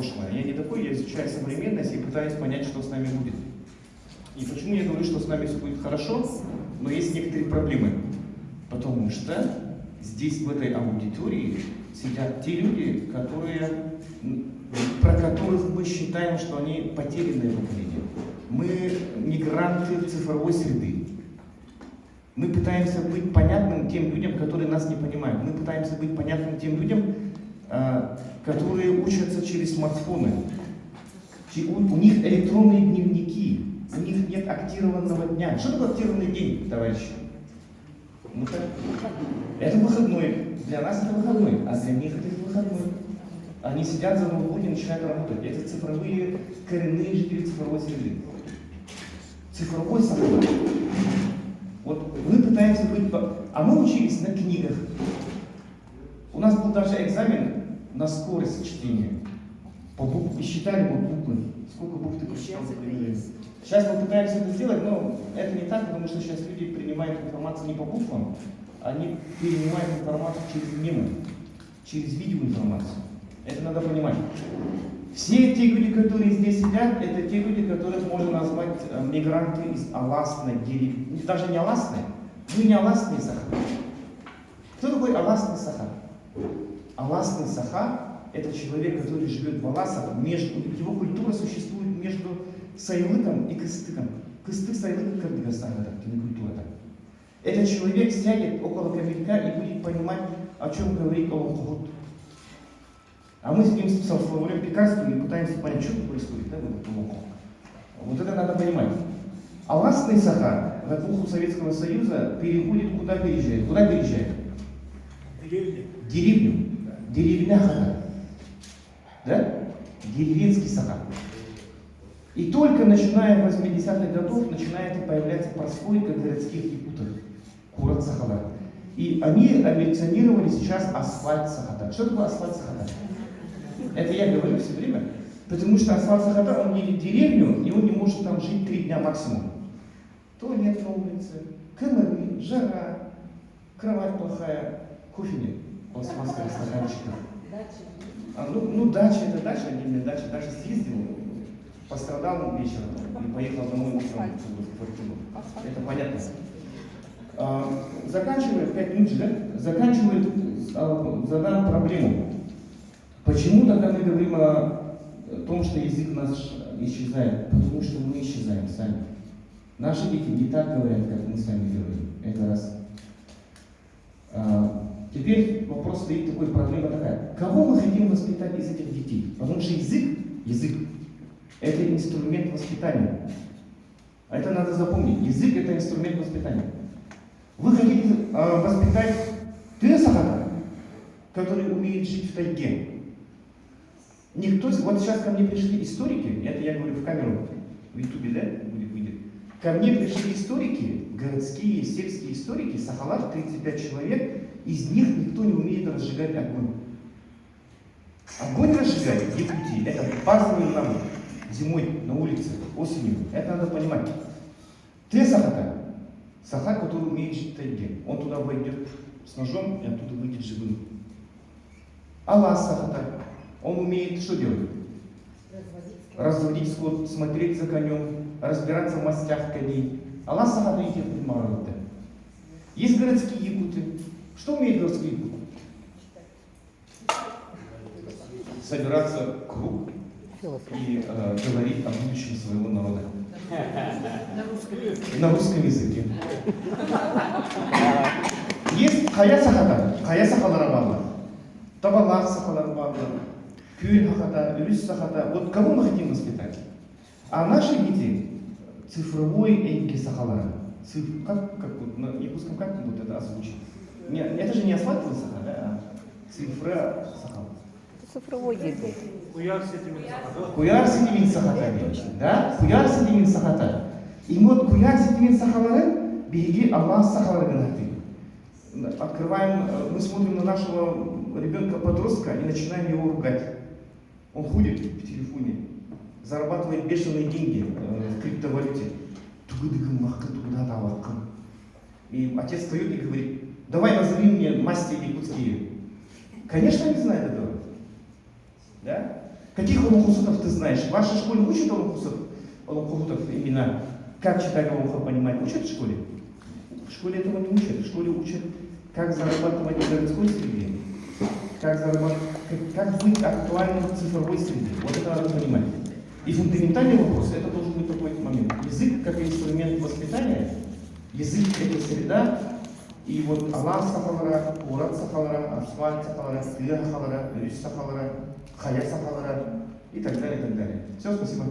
прошлое. Я не такой, я изучаю современность и пытаюсь понять, что с нами будет. И почему я говорю, что с нами все будет хорошо, но есть некоторые проблемы. Потому что здесь, в этой аудитории, сидят те люди, про которых мы считаем, что они потерянное поколение. Мы мигранты цифровой среды. Мы пытаемся быть понятным тем людям, которые нас не понимают. Мы пытаемся быть понятным тем людям, которые учатся через смартфоны. У них электронные дневники, у них нет актированного дня. Что такое актированный день, товарищи? Ну-ка. Это выходной. Для нас это выходной, а для них это не выходной. Они сидят за ноутбуке и начинают работать. Это цифровые, коренные жители цифровой среды. Цифровой сахар. Вот мы пытаемся быть... А мы учились на книгах. У нас был даже экзамен на скорость чтения. И считали вот буквы. Сколько букв ты прочитал? Сейчас мы пытаемся это сделать, но это не так, потому что сейчас люди принимают информацию не по буквам, они перенимают информацию через мемы, через видеоинформацию. Это надо понимать. Все те люди, которые здесь сидят, это те люди, которых можно назвать мигранты из Аласной деревни. Даже не Аласной. Вы не Аласный Сахар. Кто такой Аласный Сахар? Аласный Сахар — это человек, который живет в Аласах, его культура существует между Сайлыком и Кыстыком. Кыстык, Сайлык, Кыргызстан, культура. Этот человек сядет около камелька и будет понимать, о чем говорит Олохот. А мы сидим с словарем Пекарским и пытаемся понять, что происходит. Да, вот это надо понимать. Аласный Сахар в эпоху Советского Союза переходит, куда переезжает? Куда переезжает? Деревню. Деревня Хата. Да? Деревенский Сахар. И только начиная с 80-х годов начинает появляться прослойка городских якутов, город Сахалар. И они амбиционировали сейчас асфальт Сахата. Что такое асфальт Сахата? Это я говорю все время, потому что асфальт Сахата, он едет в деревню, и он не может там жить 3 дня максимум. Туалет на улице, комары, жара, кровать плохая, кофе нет, пластмассовый стаканчик. Дача, это дача, отдельная дача, даже съездил, пострадал вечером и поехал домой утром в квартиру. Это понятно. Заканчивает, 5 минут, да? Заканчивает, задам проблему. Почему тогда мы говорим о том, что язык наш исчезает? Потому что мы исчезаем сами. Наши дети не так говорят, как мы сами говорим. Это раз. Теперь вопрос стоит такой, проблема такая. Кого мы хотим воспитать из этих детей? Потому что язык — это инструмент воспитания. А это надо запомнить. Язык — это инструмент воспитания. Вы хотите воспитать Сахата, который умеет жить в тайге. Никто, вот сейчас ко мне пришли историки, это я говорю в камеру, в Ютубе, да, выйдет. Ко мне пришли историки, городские, сельские историки, Сахалар, 35 человек, из них никто не умеет разжигать огонь. Огонь разжигать в Якутии — это базовый навык. Зимой, на улице, осенью. Это надо понимать. Сахата, Сахар, который умеет жить в тайге. Он туда войдет с ножом и оттуда выйдет живым. Алас Сахата. Он умеет что делать? Разводить скот, смотреть за конем, разбираться в мастях коней. Алас Сахата идет в Марокко. Есть городские якуты. Что умеют городские якуты? Собираться в круг и говорить о будущем своего народа. На русском языке. Есть Хая Сахата, Хая Сахаларабала, Табалах Сахаларабала, Кюль Хахата, Юрис Сахата. Вот кого мы хотим воспитать? А наши дети цифровой Эньки Сахалара. Как вот на якутском как вот это озвучить? Это же не асфальтовый Сахар, а цифра Сахар. Цифровой язык. Куяр сидимин Сахатами. Да? Куяр сидимин Сахата. И вот Куяр сидимин Сахалары береги Аллах Сахалары Ганаты. Открываем, мы смотрим на нашего ребенка-подростка и начинаем его ругать. Он ходит в телефоне, зарабатывает бешеные деньги в криптовалюте. И отец встает и говорит: давай назови мне масти якутские. Конечно, не знает этого. Да? Каких улумхусутов ты знаешь? В вашей школе учат улумхусутов именно как читать улумху понимать? Учат в школе? В школе этого не учат. В школе учат, как зарабатывать в городской среде, как быть актуальным в цифровой среде. Вот это надо понимать. И фундаментальный вопрос, это должен быть такой момент. Язык как инструмент воспитания, язык это среда, и вот Аллах сахалара, Урат сахалара, Асфальт сахалара, Тыга сахалара, Рюс сахалара, Хая сахалара и так далее, и так далее. Все, спасибо.